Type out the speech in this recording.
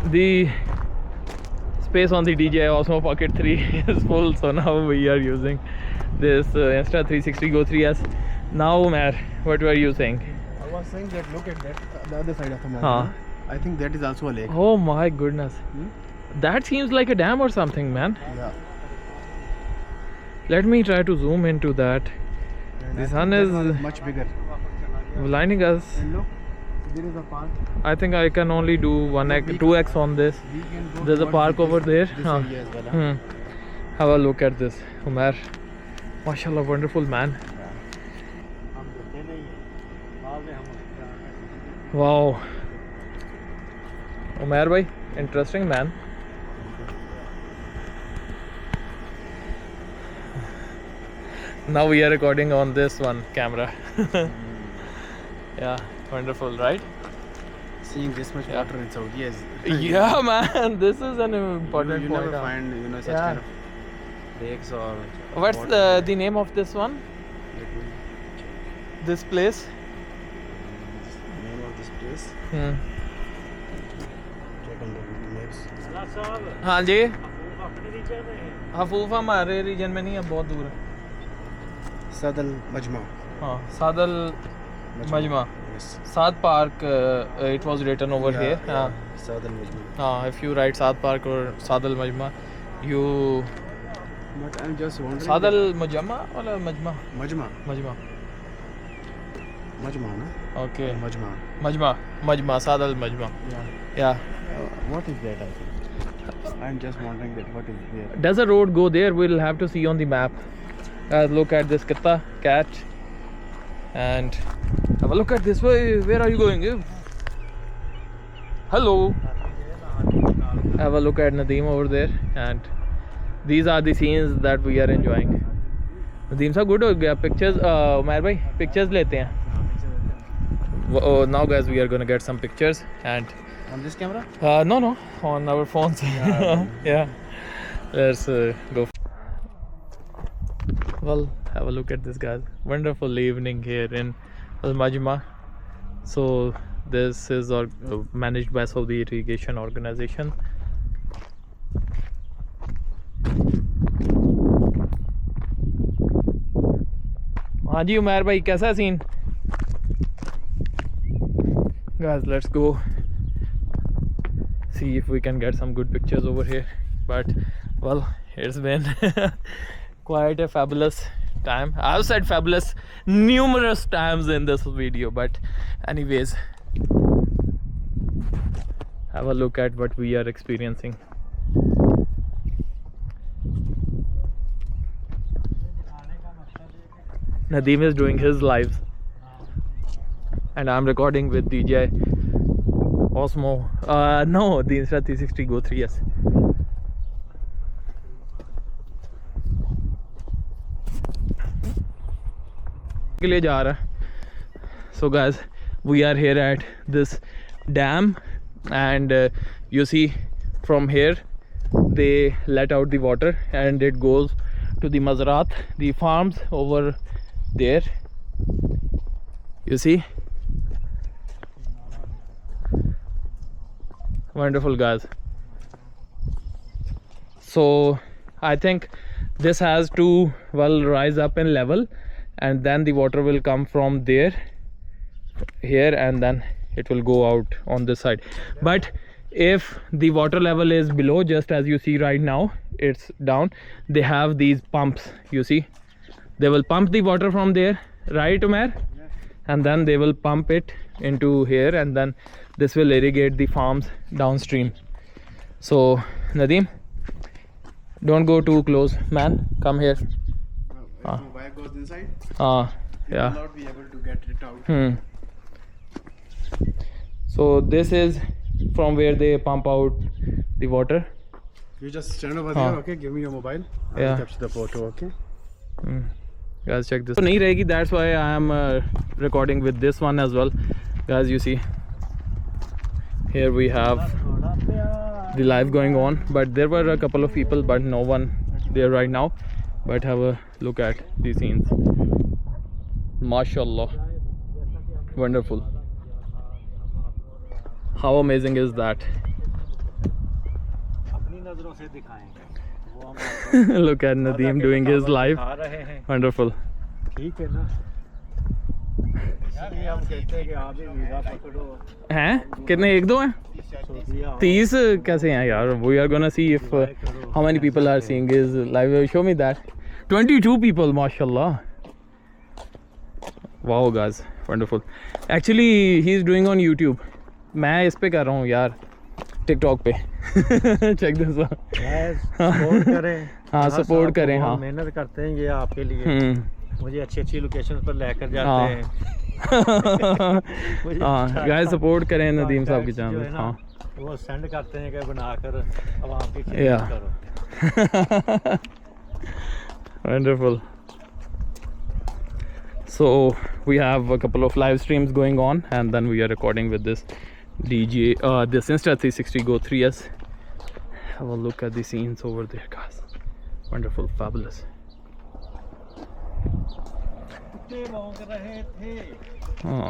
the space on the DJI Osmo Pocket 3 is full, so now we are using this Insta360 Go 3S. Now, Umair, what were you saying? I was saying that look at that, the other side of the mountain. I think that is also a lake. Oh my goodness. That seems like a dam or something, man. Yeah. Let me try to zoom into that. And The I sun think is that one is much bigger. blinding us. And look, there is a park. I think I can only do 1x, 2x on this. We can go There's a towards park over there. This area as well. Have a look at this, Umair. Mashallah, wonderful man. Wow. Umair bhai, interesting man. Now we are recording on this one camera. Yeah, wonderful, right? Seeing this much water in Saudi is Yeah, man, this is an important you point. never find such kind of lakes or What's water. the name of this one? This place? Name of this place? Check on the maps. हाँ जी हफूफ हमारे reason में नहीं है, बहुत दूर है. Sadal Majmah. हाँ, सादल मजमा. Yes. Saad Park, it was written over here. Yeah. Sadal Majmah. If you write Saad Park or Sadal Majma, you But I'm just wondering. Sadal Majma or Majma? Majmah. Majma. Majmah, na? Okay. Majmah. Majma, Sadal Majma. Yeah. Yeah. What is that? I think. I'm just wondering that what is there. Does a road go there? We'll have to see on the map. Look at this cat, and have a look at this way. Where are you going? Hello. Have a look at Nadeem over there, and these are the scenes that we are enjoying. Nadeem sir, good हो गया pictures. Umair bhai, pictures लेते हैं. Now guys, we are gonna get some pictures and. On this camera? No, on our phones. Yeah. Let's go. Well, have a look at this, guys. Wonderful evening here in Majmah. So this is managed by Saudi Irrigation Organization. हाँ जी उमैर भाई, कैसा scene? Guys, let's go see if we can get some good pictures over here. But well, it's been quite a fabulous time. I've said fabulous numerous times in this video, but anyways, have a look at what we are experiencing. Nadeem is doing his lives and I'm recording with DJI Osmo, no, the Insta360 Go 3S. के लिए जा रहा है. So guys, we are here at this dam, and you see from here they let out the water and it goes to the Mazarat, the farms over there. You see, wonderful guys. So I think this has to rise up in level, and then the water will come from there here and then it will go out on this side. But if the water level is below, just as you see right now, it's down, they have these pumps. You see, they will pump the water from there, right Umair? Yes. And then they will pump it into here, and then this will irrigate the farms downstream. So Nadeem, don't go too close, man, come here. If the wire goes inside, you yeah, will not be able to get it out. So this is from where they pump out the water. You just stand over there, okay? Give me your mobile. I will capture the photo, okay? Guys, check this. So nahi rahegi, that's why I am recording with this one as well. Guys, you see, here we have the live going on, but there were a couple of people, but no one there right now. But have a look at these scenes. Mashallah, wonderful. How amazing is that? नजरों से दिखाएंगे वो हम Look at Nadeem doing his live. दिखा रहे हैं Wonderful. ठीक है ना इसलिए हम कहते हैं कि आप भी वीजा पकड़ो हैं कितने एक दो हैं सऊदी आओ 30 कैसे हैं यार we are gonna see if how many people are seeing his live show me that 22 people mashallah wow guys wonderful actually he is doing on YouTube मैं इस पे कर रहा हूँ यार TikTok पे check this out सपोर्ट करें हाँ सपोर्ट करें हाँ मेहनत करते हैं ये आपके लिए मुझे अच्छी अच्छी लोकेशन पर लेकर जाते हैं हाँ गाइस सपोर्ट करें नदीम साहब की चैनल हाँ वो सेंड करते हैं कि बनाकर आवाम की खिदमत करो wonderful so we have a couple of live streams going on and then we are recording with this this Insta360 Go 3S have a look at the scenes over there guys wonderful fabulous कुत्ते भौंक रहे थे हाँ